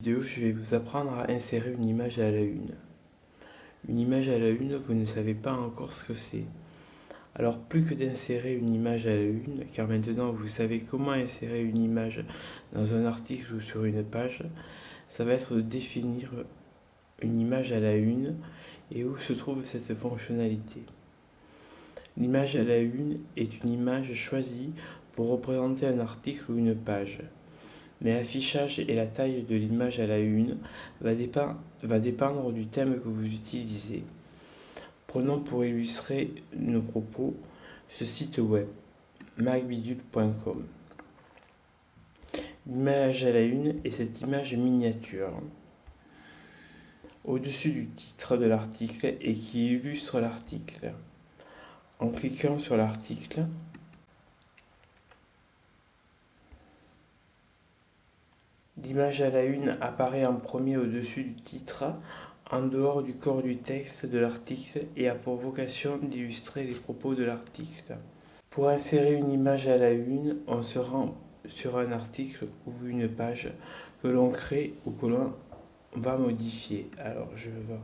Vidéo, je vais vous apprendre à insérer une image à la une. Une image à la une, vous ne savez pas encore ce que c'est. Alors plus que d'insérer une image à la une, car maintenant vous savez comment insérer une image dans un article ou sur une page, ça va être de définir une image à la une et où se trouve cette fonctionnalité. L'image à la une est une image choisie pour représenter un article ou une page. Mais l'affichage et la taille de l'image à la une va dépendre du thème que vous utilisez. Prenons pour illustrer nos propos ce site web, macbidule.com. L'image à la une est cette image miniature au-dessus du titre de l'article et qui illustre l'article. En cliquant sur l'article, l'image à la une apparaît en premier au-dessus du titre, en dehors du corps du texte de l'article et a pour vocation d'illustrer les propos de l'article. Pour insérer une image à la une, on se rend sur un article ou une page que l'on crée ou que l'on va modifier. Alors je vais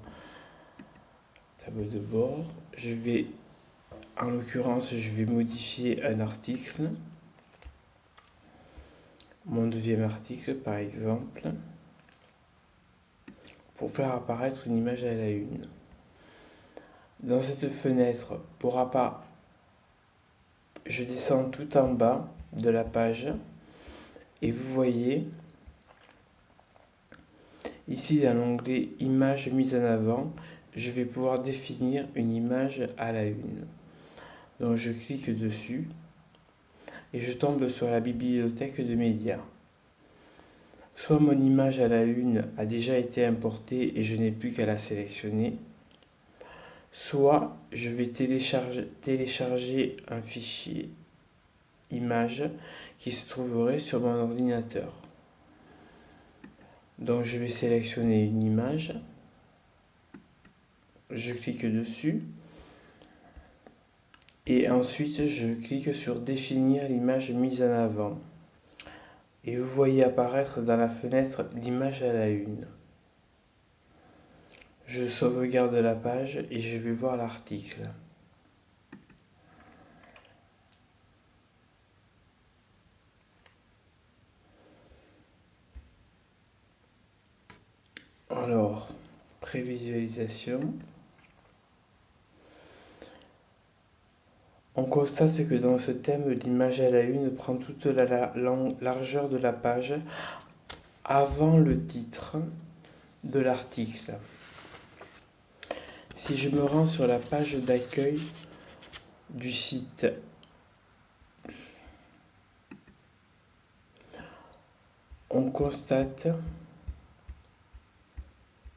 tableau de bord, en l'occurrence je vais modifier un article. Mon deuxième article par exemple, pour faire apparaître une image à la une. Dans cette fenêtre, je descends tout en bas de la page et vous voyez ici dans l'onglet Images mise en avant, je vais pouvoir définir une image à la une. Donc je clique dessus et je tombe sur la bibliothèque de médias. Soit mon image à la une a déjà été importée et je n'ai plus qu'à la sélectionner, soit je vais télécharger un fichier image qui se trouverait sur mon ordinateur. Donc je vais sélectionner une image, je clique dessus et ensuite je clique sur définir l'image mise en avant. Et vous voyez apparaître dans la fenêtre l'image à la une. Je sauvegarde la page et je vais voir l'article. Alors, prévisualisation. On constate que dans ce thème, l'image à la une prend toute la largeur de la page avant le titre de l'article. Si je me rends sur la page d'accueil du site, on constate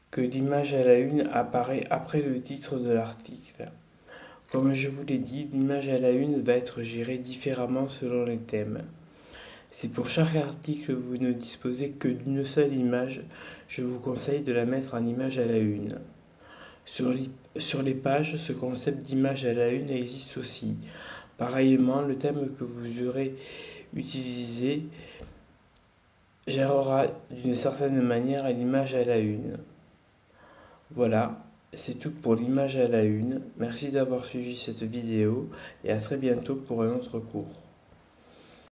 que l'image à la une apparaît après le titre de l'article. Comme je vous l'ai dit, l'image à la une va être gérée différemment selon les thèmes. Si pour chaque article vous ne disposez que d'une seule image, je vous conseille de la mettre en image à la une. Sur les pages, ce concept d'image à la une existe aussi. Pareillement, le thème que vous aurez utilisé gérera d'une certaine manière l'image à la une. Voilà, c'est tout pour l'image à la une. Merci d'avoir suivi cette vidéo et à très bientôt pour un autre cours.